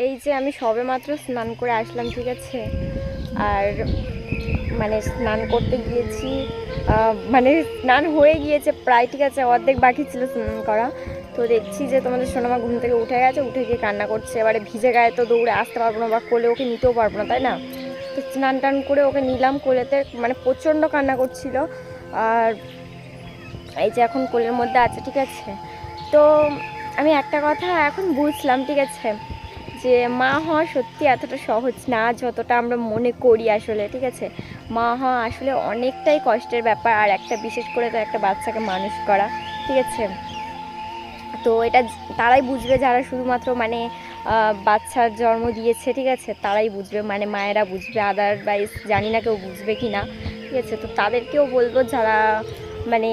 এই যে আমি সবেমাত্র স্নান করে আসলাম, ঠিক আছে। আর মানে স্নান করতে গিয়েছি, মানে স্নান হয়ে গিয়েছে প্রায়, ঠিক আছে, অর্ধেক বাকি ছিল স্নান করা। তো দেখছি যে তোমাদের সোনামা ঘুম থেকে উঠে গেছে, উঠে গিয়ে কান্না করছে। এবারে ভিজে গায়ে তো দৌড়ে আসতে পারবো না, বা কোলে ওকে নিতেও পারবো না, তাই না। তো স্নান টান করে ওকে নিলাম কোলেতে, মানে প্রচণ্ড কান্না করছিল। আর এই যে এখন কোলের মধ্যে আছে, ঠিক আছে। তো আমি একটা কথা এখন বুঝলাম, ঠিক আছে, যে মা হওয়া সত্যি এতটা সহজ না যতটা আমরা মনে করি আসলে, ঠিক আছে। মা হওয়া আসলে অনেকটাই কষ্টের ব্যাপার, আর একটা বিশেষ করে তো একটা বাচ্চাকে মানুষ করা, ঠিক আছে। তো এটা তারাই বুঝবে যারা শুধুমাত্র মানে বাচ্চার জন্ম দিয়েছে, ঠিক আছে, তারাই বুঝবে, মানে মায়েরা বুঝবে, আদারওয়াইজ জানি না কেউ বুঝবে কি না, ঠিক আছে। তো তাদেরকেও বলবো যারা মানে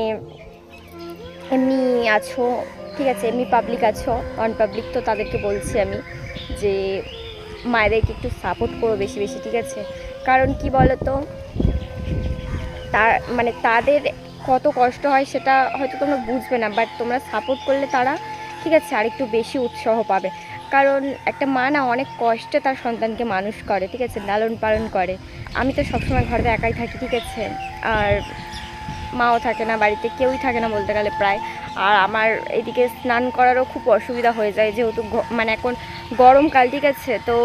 এমনি আছো, ঠিক আছে, এমনি পাবলিক আছো, অন পাবলিক, তো তাদেরকে বলছি আমি যে মায়েদেরকে একটু সাপোর্ট করো বেশি বেশি, ঠিক আছে। কারণ কি বলো তো, তার মানে তাদের কত কষ্ট হয় সেটা হয়তো তোমরা বুঝবে না, বাট তোমরা সাপোর্ট করলে তারা, ঠিক আছে, আর একটু বেশি উৎসাহ পাবে। কারণ একটা মা না অনেক কষ্টে তার সন্তানকে মানুষ করে, ঠিক আছে, লালন পালন করে। আমি তো সবসময় ঘরে একাই থাকি, ঠিক আছে, আর মাও থাকে না বাড়িতে, কেউই থাকে না বলতে গেলে প্রায়। আর আমার এদিকে স্নান করারও খুব অসুবিধা হয়ে যায়, যেহেতু মানে এখন গরমকাল, ঠিক আছে। তো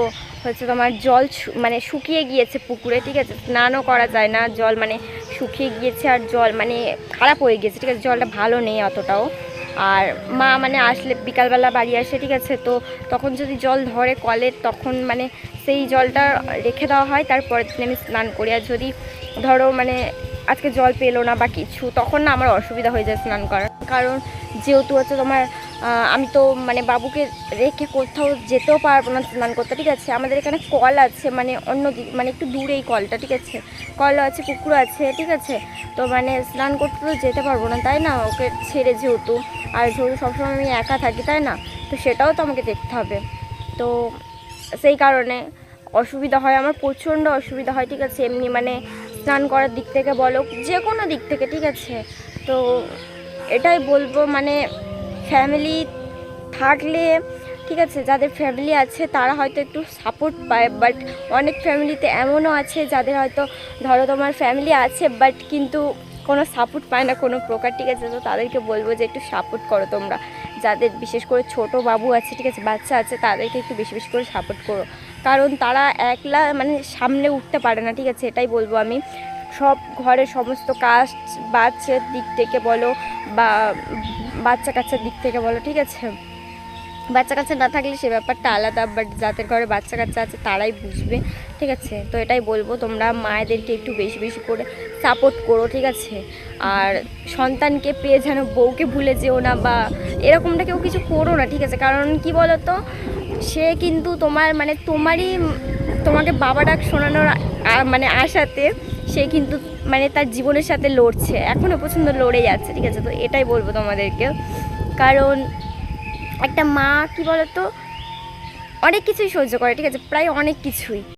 হচ্ছে তোমার জল মানে শুকিয়ে গিয়েছে পুকুরে, ঠিক আছে, স্নানও করা যায় না, জল মানে শুকিয়ে গিয়েছে, আর জল মানে খারাপ হয়ে গিয়েছে, ঠিক আছে, জলটা ভালো নেই অতটাও। আর মা মানে আসলে বিকালবেলা বাড়ি আসে, ঠিক আছে, তো তখন যদি জল ধরে কলের, তখন মানে সেই জলটা রেখে দেওয়া হয়, তারপরের দিন আমি স্নান করি। আর যদি ধরো মানে আজকে জল পেলো না বা কিছু, তখন না আমার অসুবিধা হয়ে যায় স্নান করার। কারণ যেহেতু হচ্ছে তোমার আমি তো মানে বাবুকে রেখে কোথাও যেতেও পারবো না স্নান করতে, ঠিক আছে। আমাদের এখানে কল আছে, মানে অন্য দিক মানে একটু দূরে এই কলটা, ঠিক আছে, কল আছে, পুকুর আছে, ঠিক আছে। তো মানে স্নান করতে তো যেতে পারবো না, তাই না, ওকে ছেড়ে, যেহেতু আর যেহেতু সবসময় আমি একা থাকি, তাই না। তো সেটাও তো আমাকে দেখতে হবে। তো সেই কারণে অসুবিধা হয় আমার, প্রচণ্ড অসুবিধা হয়, ঠিক আছে। এমনি মানে স্নান করার দিক থেকে বলো, যে কোনো দিক থেকে, ঠিক আছে। তো এটাই বলবো, মানে ফ্যামিলি থাকলে, ঠিক আছে, যাদের ফ্যামিলি আছে তারা হয়তো একটু সাপোর্ট পায়, বাট অনেক ফ্যামিলিতে এমনও আছে যাদের হয়তো ধরো তোমার ফ্যামিলি আছে বাট কিন্তু কোনো সাপোর্ট পায় না কোনো প্রকার, ঠিক আছে। তো তাদেরকে বলবো যে একটু সাপোর্ট করো তোমরা, যাদের বিশেষ করে ছোট বাবু আছে, ঠিক আছে, বাচ্চা আছে, তাদেরকে একটু বেশি বেশি করে সাপোর্ট করো। কারণ তারা একলা মানে সামনে উঠতে পারে না, ঠিক আছে, এটাই বলবো আমি। সব ঘরের সমস্ত কাজ, বাচ্চার দিক থেকে বলো বা বাচ্চা কাচ্চার দিক থেকে বলো, ঠিক আছে। বাচ্চা কাচ্চা না থাকলে সে ব্যাপারটা আলাদা, বাট যাদের ঘরে বাচ্চা কাচ্চা আছে তারাই বুঝবে, ঠিক আছে। তো এটাই বলবো, তোমরা মায়েদেরকে একটু বেশি বেশি করে সাপোর্ট করো, ঠিক আছে। আর সন্তানকে পেয়ে যেন বউকে ভুলে যেও না, বা এরকমটা কেউ কিছু করো না, ঠিক আছে। কারণ কি বলো তো, সে কিন্তু তোমার মানে তোমারই, তোমাকে বাবা ডাক শোনানোর মানে আশাতে সে কিন্তু মানে তার জীবনের সাথে লড়ছে, এখনও পর্যন্ত লড়ে যাচ্ছে, ঠিক আছে। তো এটাই বলবো তোমাদেরকে। কারণ একটা মা কি বলতো, অনেক কিছুই সহ্য করে, ঠিক আছে, প্রায় অনেক কিছুই।